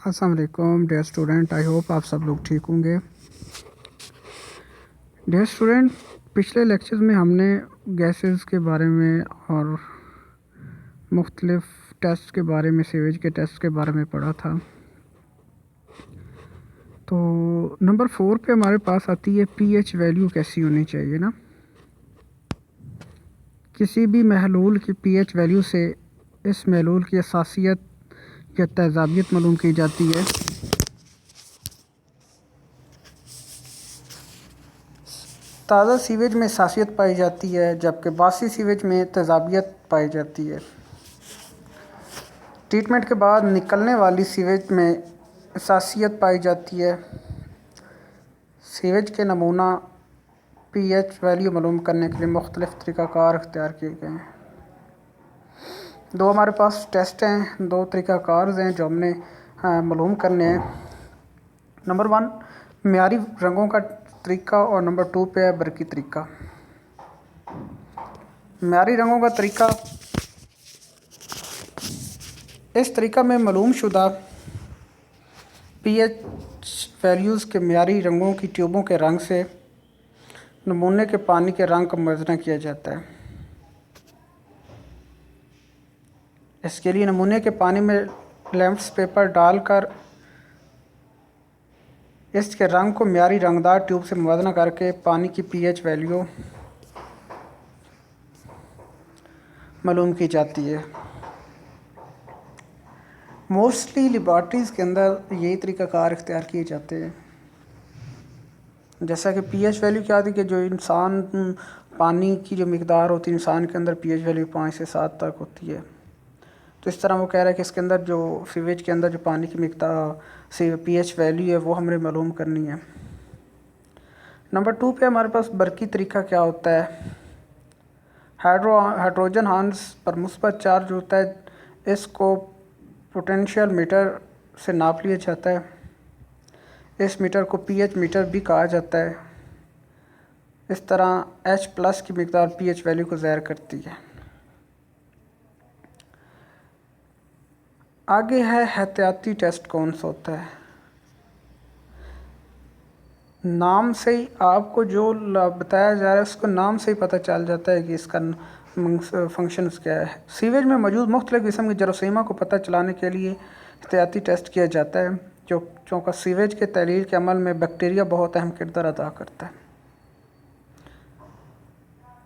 अस्सलाम वालेकुम dear student, I hope आप सब लोग ठीक होंगे। डियर स्टूडेंट, पिछले लेक्चर्स में हमने गैसेस के बारे में और मुख्तलिफ टेस्ट के बारे में, सीवेज के टेस्ट के बारे में पढ़ा था। तो नंबर 4 पे हमारे पास आती है पीएच वैल्यू कैसी होनी चाहिए ना। किसी भी महलूल की पीएच वैल्यू से इस महलूल की असासियत या तेज़ाबियत मालूम की जाती है। ताज़ा सीवेज में असासियत पाई जाती है, जबकि बासी सीवेज में तेज़ाबियत पाई जाती है। ट्रीटमेंट के बाद निकलने वाली सीवेज में असासियत पाई जाती है। सीवेज के नमूना पीएच वैल्यू मालूम करने के लिए मुख्तलिफ़ तरीक़ाकार इख्तियार किए गए हैं। दो हमारे पास टेस्ट हैं, दो तरीक़ाकार हैं जो हमने मालूम करने हैं। नंबर 1 मियारी रंगों का तरीका और नंबर 2 पे है बरकी तरीका। मियारी रंगों का तरीका, इस तरीका में मालूम शुदा पीएच वैल्यूज़ के मियारी रंगों की ट्यूबों के रंग से नमूने के पानी के रंग का मुआयना किया जाता है। इसके लिए नमूने के पानी में लैम्प्स पेपर डालकर इसके रंग को मियारी रंगदार ट्यूब से मुआयना करके पानी की पीएच वैल्यू मालूम की जाती है। मोस्टली लेबॉर्ट्रीज़ के अंदर यही तरीक़ाकार इख्तियार किए जाते हैं। जैसा कि पीएच वैल्यू क्या थी कि जो इंसान पानी की जो मिकदार होती है इंसान के अंदर, पीएच वैल्यू 5 से 7 तक होती है। तो इस तरह वो कह रहा है कि इसके अंदर जो सीवेज के अंदर जो पानी की मिकदार से पीएच वैल्यू है वो हमें मालूम करनी है। नंबर 2 पे हमारे पास बरकी तरीका क्या होता है। हाइड्रोजन आयन्स पर मुस्बत चार्ज होता है, इसको पोटेंशियल मीटर से नाप लिया जाता है। इस मीटर को पीएच मीटर भी कहा जाता है। इस तरह H+ की मिकदार पीएच वैल्यू को ज़ाहिर करती है। आगे है एहतियाती टेस्ट कौन सा होता है। नाम से ही आपको जो बताया जा रहा है उसको नाम से ही पता चल जाता है कि इसका फंक्शंस क्या है। सीवेज में मौजूद मुख्तलिफ़ किस्म की जरासीमा को पता चलाने के लिए एहतियाती टेस्ट किया जाता है, जो चूँकि सीवेज के तहलील के अमल में बैक्टीरिया बहुत अहम किरदार अदा करता है।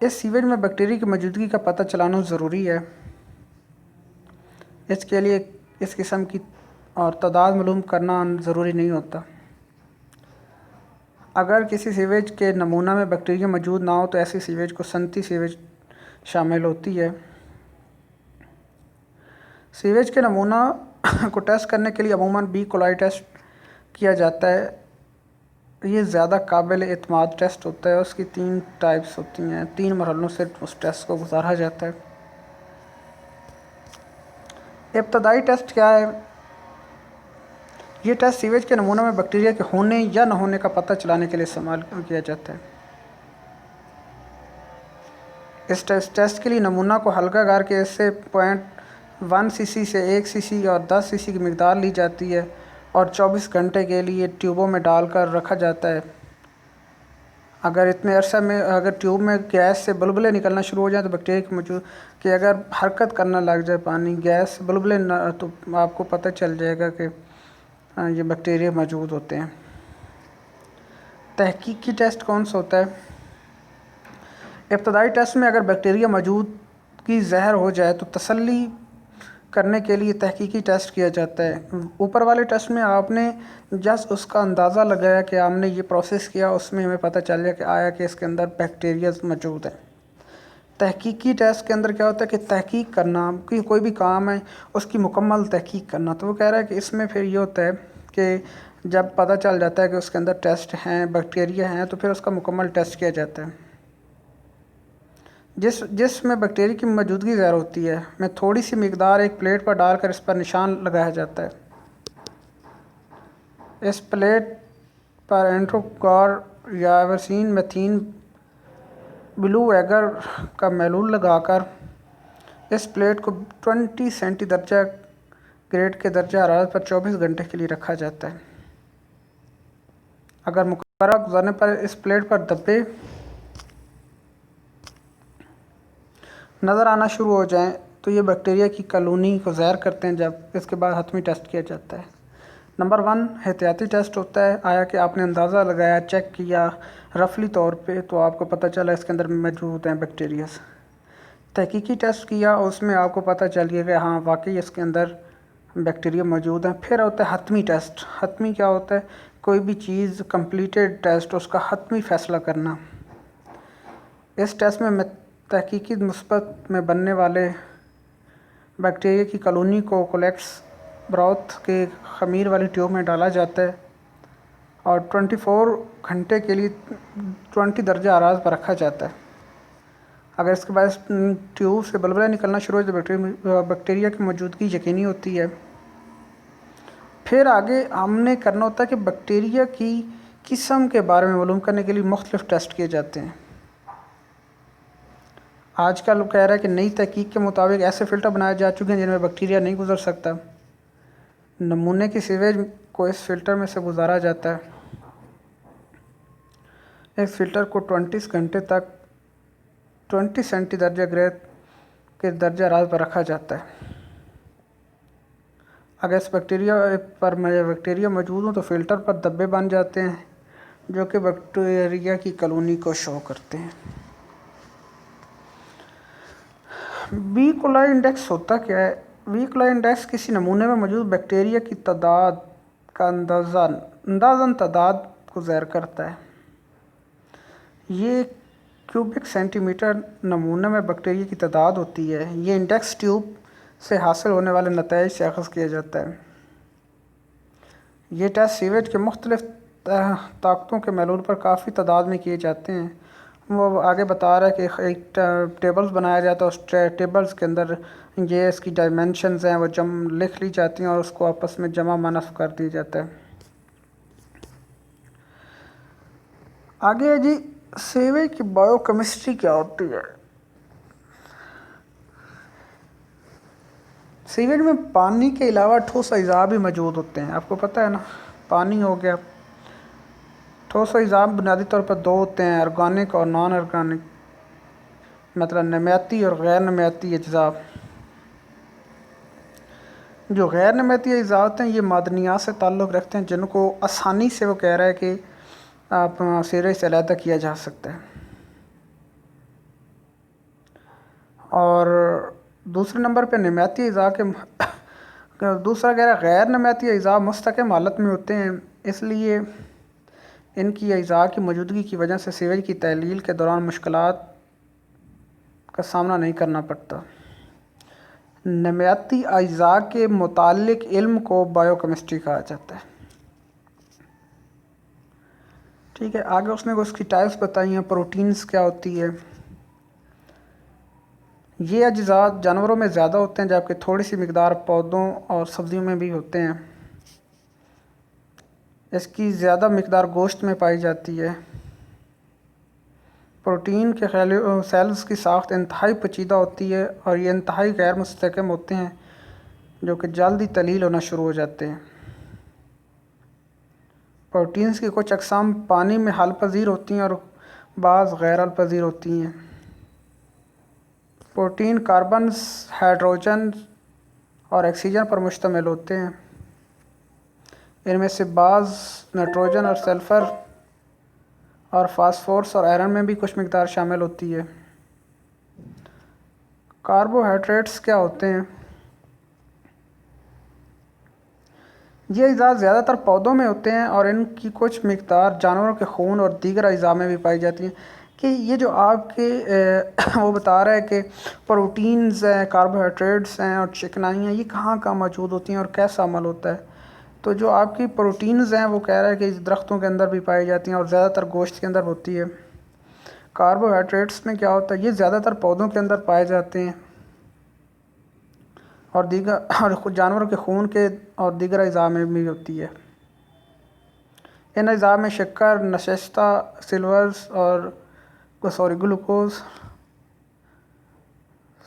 इस सीवेज में बैक्टीरिया की मौजूदगी का पता चलाना ज़रूरी है। इसके लिए इस किस्म की और तादाद मालूम करना ज़रूरी नहीं होता। अगर किसी सीवेज के नमूना में बैक्टीरिया मौजूद ना हो तो ऐसी सीवेज को सनती सीवेज शामिल होती है। सीवेज के नमूना को टेस्ट करने के लिए अमूमन बी कोलाई टेस्ट किया जाता है। ये ज़्यादा काबिल एतमाद टेस्ट होता है। उसकी 3 टाइप्स होती हैं, 3 मरहलों से उस टेस्ट को गुजारा जाता है। इब्तदाई टेस्ट क्या है। ये टेस्ट सीवेज के नमूना में बैक्टीरिया के होने या न होने का पता चलाने के लिए इस्तेमाल किया जाता है। इस टेस्ट के लिए नमूना को हल्का करके इससे 0.1 सीसी से 1 सीसी और 10 सीसी की मिकदार ली जाती है और 24 घंटे के लिए ट्यूबों में डालकर रखा जाता है। अगर इतने अरसे में अगर ट्यूब में गैस से बुलबुले निकलना शुरू हो जाए तो बैक्टीरिया की मौजूद कि अगर हरकत करना लग जाए पानी, गैस से बुलबुले न, तो आपको पता चल जाएगा कि ये बैक्टीरिया मौजूद होते हैं। तहकीकी टेस्ट कौन सा होता है। इब्तदाई टेस्ट में अगर बैक्टीरिया मौजूद की जहर हो जाए तो तसल्ली करने के लिए तहकीकी टेस्ट किया जाता है। ऊपर वाले टेस्ट में आपने जस्ट उसका अंदाज़ा लगाया कि आपने ये प्रोसेस किया, उसमें हमें पता चल गया कि आया कि इसके अंदर बैक्टीरिया मौजूद है। तहकीकी टेस्ट के अंदर क्या होता है कि तहकीक करना, कि कोई भी काम है उसकी मुकम्मल तहकीक करना। तो वो कह रहा है कि इसमें फिर ये होता है कि जब पता चल जाता है कि उसके अंदर टेस्ट हैं, बैक्टीरिया हैं, तो फिर उसका मुकम्मल टेस्ट किया जाता है। जिसमें बैक्टीरिया की मौजूदगी ज़्यादा होती है में थोड़ी सी मिकदार एक प्लेट पर डालकर इस पर निशान लगाया जाता है। इस प्लेट पर एंट्रोकॉर या एवर्सीन मेथीन ब्लू एगर का महलूल लगाकर इस प्लेट को 20 सेंटी दर्जा ग्रेड के दर्जा हरारत पर 24 घंटे के लिए रखा जाता है। अगर मुकर्रर गुजरने पर इस प्लेट पर धब्बे नज़र आना शुरू हो जाएं तो ये बैक्टीरिया की कॉलोनी को ज़ाहिर करते हैं। जब इसके बाद हतमी टेस्ट किया जाता है। नंबर 1 एहतियाती टेस्ट होता है। आया कि आपने अंदाज़ा लगाया, चेक किया रफली तौर पे, तो आपको पता चला इसके अंदर मौजूद हैं बैक्टीरियाज। तहकीकी टेस्ट किया, उसमें आपको पता चल गया कि हाँ वाकई इसके अंदर बैक्टीरिया मौजूद हैं। फिर होता है हतमी टेस्ट। हतमी क्या होता है? कोई भी चीज़ कंप्लीटेड टेस्ट, उसका हतमी फ़ैसला करना। इस टेस्ट में तहकीकी मुस्बत में बनने वाले बैक्टीरिया की कॉलोनी को कोलेक्स ब्राउथ के खमीर वाली ट्यूब में डाला जाता है और 24 घंटे के लिए 20 दर्जा हरारत पर रखा जाता है। अगर इसके बाद ट्यूब से बुलबुला निकलना शुरू हो तो बैक्टीरिया की मौजूदगी यकीनी होती है। फिर आगे हमने करना होता है कि बैक्टीरिया की किस्म के बारे में मालूम करने के लिए मुख्तलिफ टेस्ट किए जाते हैं। आजकल कह रहा है कि नई तहकीक के मुताबिक ऐसे फ़िल्टर बनाए जा चुके हैं जिनमें बैक्टीरिया नहीं गुजर सकता। नमूने की सीवेज को इस फ़िल्टर में से गुजारा जाता है। इस फ़िल्टर को 20 घंटे तक 20 सेंटी दर्जा ग्रेड के दर्जा हरारत पर रखा जाता है। अगर इस बैक्टीरिया मौजूद हो तो फ़िल्टर पर धब्बे बन जाते हैं जो कि बैक्टीरिया की कॉलोनी को शो करते हैं। बी कोलाई इंडेक्स होता क्या है? बी कोलाई इंडेक्स किसी नमूने में मौजूद बैक्टीरिया की तादाद का अंदाज़न तादाद को ज़ाहिर करता है। ये क्यूबिक सेंटीमीटर नमूने में बैक्टीरिया की तादाद होती है। ये इंडेक्स ट्यूब से हासिल होने वाले नताइज से अख़ज़ किया जाता है। ये टेस्ट सीवेज के मुख्तलिफ ताकतों के महलूल पर काफ़ी तादाद में किए जाते हैं। वो आगे बता रहा है कि एक टेबल्स बनाया जाता है। उस टेबल्स के अंदर ये इसकी डायमेंशंस हैं वो लिख ली जाती हैं और उसको आपस में जमा मनफ कर दिया जाता है। आगे है जी सीवेज की बायोकेमिस्ट्री क्या होती है। सीवेज में पानी के अलावा ठोस अज़ा भी मौजूद होते हैं। आपको पता है ना, पानी हो गया। ठोस अज़ा बुनियादी तौर पर दो होते हैं, ऑर्गेनिक और नॉन ऑर्गेनिक, मतलब नमियाती और गैर नमियाती अज़ा। जो गैर नमियाती अज़ा होते हैं ये मादनियात से ताल्लुक़ रखते हैं जिनको आसानी से वो कह रहा है कि आप सीवेज से अलहदा किया जा सकता है। और दूसरे नंबर पे नमियाती अज़ा के दूसरा गैर नमियाती अज़ा मुस्तक़िम हालत में होते हैं, इसलिए इनकी अज़ा की मौजूदगी की वजह से सीवेज की तहलील के दौरान मुश्किलात का सामना नहीं करना पड़ता। नमियाती अज़ा के मुतालिक इल्म को बायोकेमिस्ट्री कहा जाता है। ठीक है, आगे उसने उसकी टाइप्स बताई हैं। प्रोटीन्स क्या होती है। ये अज्जा जानवरों में ज़्यादा होते हैं जबकि थोड़ी सी मिकदार पौधों और सब्जियों में भी होते हैं। इसकी ज़्यादा मिकदार गोश्त में पाई जाती है। प्रोटीन के सेल्स की साख्त इंतहाई पेचीदा होती है और ये इंतहाई गैर मुस्तहकम होते हैं जो कि जल्दी तलील होना शुरू हो जाते हैं। प्रोटीन्स की कुछ अक़साम पानी में हल पज़ीर होती हैं और बाज़ गैर हल पज़ीर होती हैं। प्रोटीन कार्बन, हाइड्रोजन और ऑक्सीजन पर मुश्तमिल होते हैं। इनमें से बाज़ नाइट्रोजन और सल्फ़र और फास्फोरस और आयरन में भी कुछ मिकदार शामिल होती है। कार्बोहाइड्रेट्स क्या होते हैं? ये अज़ा ज़्यादातर पौधों में होते हैं और इनकी कुछ मिकदार जानवरों के खून और दीगर अज़ा में भी पाई जाती हैं। कि ये जो आपके वो बता रहा है कि प्रोटीन्स हैं, कार्बोहाइड्रेट्स हैं और चिकनाई हैं, ये कहाँ कहाँ मौजूद होती हैं और कैसा अमल होता है। तो जो आपकी प्रोटीन्स हैं वो कह रहा है कि दरख्तों के अंदर भी पाई जाती हैं और ज़्यादातर गोश्त के अंदर होती है। कार्बोहाइड्रेट्स में क्या होता है? ये ज़्यादातर पौधों के अंदर पाए जाते हैं और दीगर और जानवरों के खून के और दीगर अज़ा में भी होती है। इन अज़ा में शक्कर, नशिस्ता, सिल्वर्स और ग्लूकोज,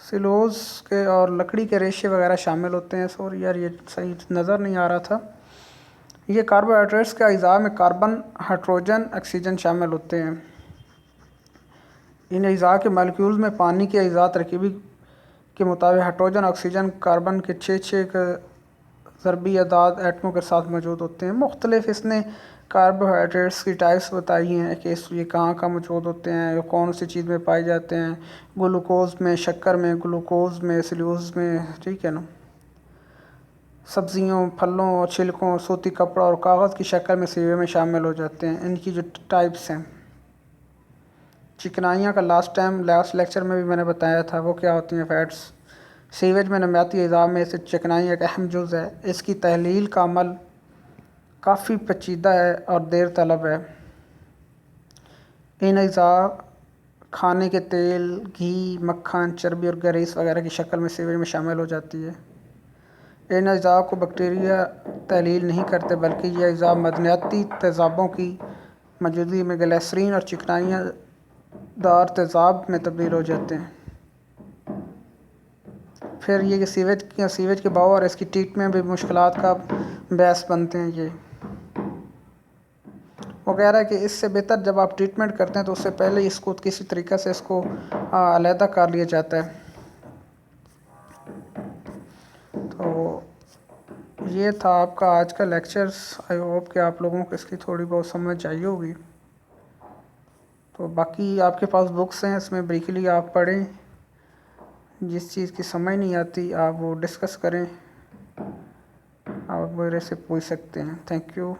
सिलोज के और लकड़ी के रेशे वगैरह शामिल होते हैं। सॉरी यार, ये सही नज़र नहीं आ रहा था। ये कार्बोहाइड्रेट्स के अज़ा में कार्बन, हाइड्रोजन, ऑक्सीजन शामिल होते हैं। इन अज़ा के मालिक्यूल्स में पानी के अज़ा तरकीबी के मुताबिक हाइड्रोजन, ऑक्सीजन, कार्बन के छः ज़रबी अदाद एटमों के साथ मौजूद होते हैं। मुख्तलिफ इसने कार्बोहाइड्रेट्स की टाइप्स बताई हैं कि ये कहाँ कहाँ मौजूद होते हैं, कौन सी चीज़ में पाए जाते हैं। ग्लूकोज में, शक्कर में, ग्लूकोज में, सेल्यूलोज में, ठीक है ना। सब्जियों, फलों और छिलकों, सूती कपड़ा और कागज़ की शक्ल में सीवे में शामिल हो जाते हैं। इनकी जो टाइप्स हैं, चिकनाइयाँ का लास्ट लेक्चर में भी मैंने बताया था वो क्या होती हैं, फैट्स। सीवेज में नमियाती अज़ा में से चिकनाई एक अहम जुज़ है। इसकी तहलील का अमल काफ़ी पेचीदा है और देर तलब है। इन अज़ा खाने के तेल, घी, मक्खन, चर्बी और ग्रीस वगैरह की शक्ल में सीवेज में शामिल हो जाती है। इन अज़ा को बैक्टीरिया तहलील नहीं करते, बल्कि ये अज़ा मदनियाती तेज़ाबों की मौजूदगी में ग्लिसरीन और चिकनाइयाँ दार तेज़ाब में तब्दील हो जाते हैं। फिर ये कि सीवेज के बहाव और इसकी ट्रीटमेंट भी मुश्किलात का बहस बनते हैं। ये वो कह रहा है कि इससे बेहतर जब आप ट्रीटमेंट करते हैं तो उससे पहले इसको किसी तरीक़े से इसको अलहदा कर लिया जाता है। तो ये था आपका आज का लेक्चर्स। आई होप कि आप लोगों को इसकी थोड़ी बहुत समझ आई होगी। तो बाकी आपके पास बुक्स हैं, इसमें ब्रीफली आप पढ़ें। जिस चीज़ की समझ नहीं आती आप वो डिस्कस करें, आप मेरे से पूछ सकते हैं। Thank you.